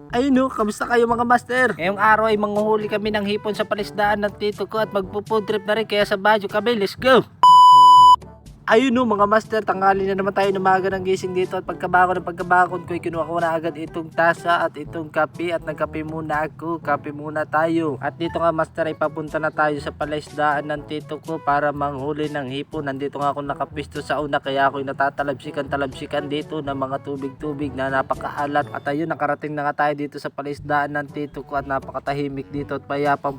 Ayun no, kamusta kayo mga master? Ngayong araw ay manghuhuli kami ng hipon sa palisdaan ng tito ko at magpo-food trip na rin kaya sa Baguio kami. Let's go! Ayun no mga master, tanghali na naman tayo ng umaga ng gising dito at pagkabakon ko ay kinuha ko na agad itong tasa at itong kape at nagkape muna ako, kape muna tayo. At dito nga master ay papunta na tayo sa palaisdaan ng tito ko para manghuli ng hipon. Nandito nga ako nakapisto sa una kaya ako natatalabsikan dito ng mga tubig na napakaalat. At ayun, nakarating na nga tayo dito sa palaisdaan ng tito ko at napakatahimik dito at payapa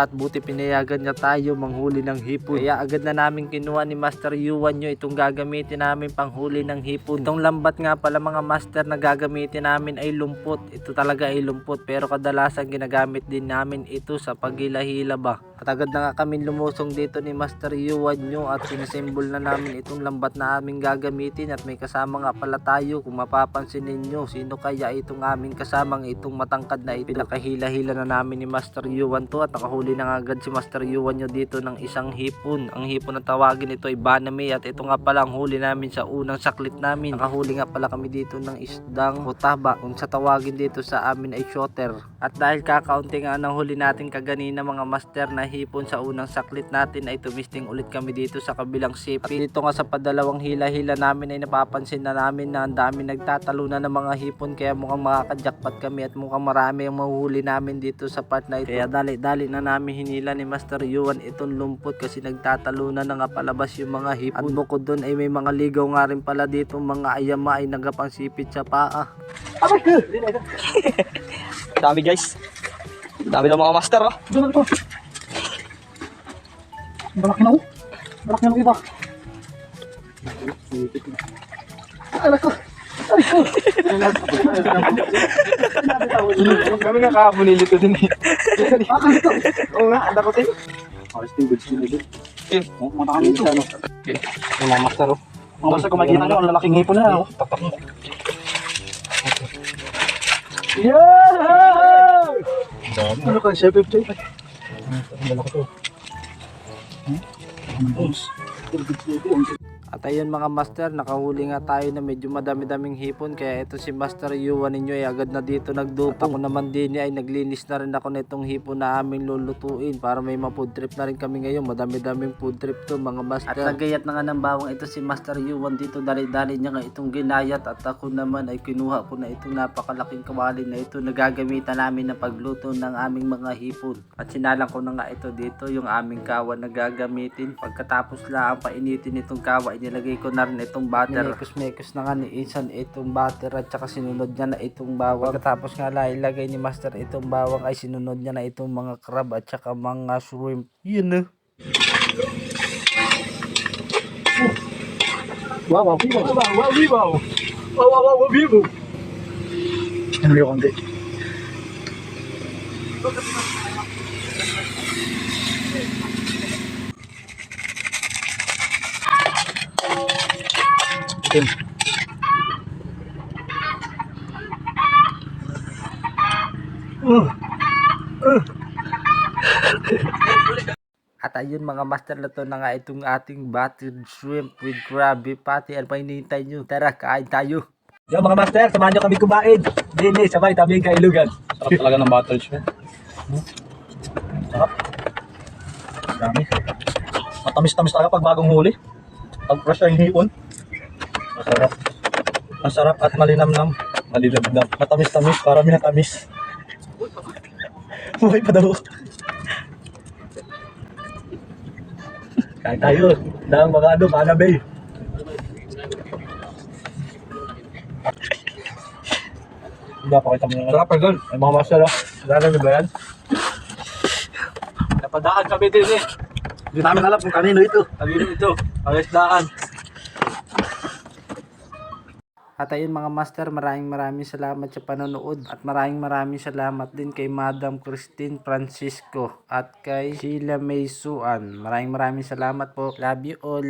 at buti pinayagan niya tayo manghuli ng hipon. Kaya agad na namin kinuha ni Master Yuan nyo itong gagamitin namin panghuli ng hipon. Itong lambat nga pala mga master na gagamitin namin ay lumpot. Ito talaga ay lumpot pero kadalasan ginagamit din namin ito sa paghila-hila ba. At agad na nga kami lumusong dito ni Master Yuan nyo at sinasimbol na namin itong lambat na aming gagamitin at may kasama nga pala tayo. Kung mapapansin ninyo, sino kaya itong aming kasamang itong matangkad na ito. Pinakahila-hila na namin ni Master Yuan to at nakahuli na nga agad si Master Yuan nyo dito ng isang hipon. Ang hipon na tawagin ito ay banami at ito nga pala ang huli namin sa unang saklit namin. Nakahuli nga pala kami dito ng isdang hutaba kung sa tawagin dito sa amin ay shooter. At dahil kakaunti nga ng huli natin kaganina mga master na hipon sa unang saklit natin ay tumisting ulit kami dito sa kabilang sip. At dito nga sa padalawang hila-hila namin ay napapansin na namin na ang dami nagtatalunan ng mga hipon kaya mukhang makakajakpat kami at mukhang marami ang mahuhuli namin dito sa part na ito. Kaya dali-dali na namin hinila ni Master Yuan itong lumpot kasi nagtatalunan na nga palabas yung mga hipon. At bukod doon ay may mga ligaw nga rin pala dito mga ayama ay nagapang sipit sa paa. Dami guys. Dami ng mga master oh. Balak na oh. Balak na iba. Alam ko. Kami nga kahapon nilito din eh. Bakit ito? Oo nga, anda ko din. Ayos din, good skin din. Okay. Matakan dito. Okay. Yung mga master oh. Mga basta kung makikita nyo, ang lalaking hipon na oh. Tapak mo. Yeah! Ano ka, Chef FJ? Ang balak ito. At ayun mga master, nakahuli nga tayo na medyo madami-daming hipon kaya ito si Master Yuan ninyo ay agad na dito nagdupong. At ako naman din ay naglinis na rin ako na itong hipon na aming lulutuin para may ma-food trip na rin kami ngayon. Madami-daming food trip to mga master. At nagayat na nga ng bawang ito si Master Yuan dito, dali-dali niya nga itong ginayat at ako naman ay kinuha ko na itong napakalaking kawali na ito na gagamitan namin na pagluto ng aming mga hipon. At sinalang ko na nga ito dito yung aming kawa na gagamitin. Pagkatapos lang painitin itong kawa, nilagay ko na rin itong butter. Mekos na nga ni Insan itong butter at saka sinunod niya na itong bawang. Pagkatapos nga lang ilagay ni Master itong bawang ay sinunod niya na itong mga crab at saka mga shrimp. Yun na. Wow, wow, vivo. Wow, wow, vivo. Wow, wow, wow, vivo. Ano yung konti? At ayun mga master, lato na nga itong ating buttered shrimp with Krabby Patty. Ano pa hinihintay nyo? Tara, kain tayo. Yo mga master, samahan nyo kami kumain. Dini, sabay, tabing kailugan. Sarap talaga ng bottle shrimp. Sarap. Dami. Matamis-tamis talaga pag bagong huli. Pag fresh ang hipon. Masarap. Masarap at malinamnam. Malinamnam. Matamis-tamis, para minatamis. Buhay pa daw. Kain tayo. Dahang mga ano, manabay. Hindi pa kita mo. Sarap agad. Ay mga master oh. Lalagay ba yan? Napadaan kami din eh. Hindi namin alam kung kanino ito. Kanino ito. Palisdaan. At ayun mga master, maraming salamat sa panonood. At maraming salamat din kay Madam Christine Francisco at kay Sheila May Suan. Maraming salamat po. Love you all.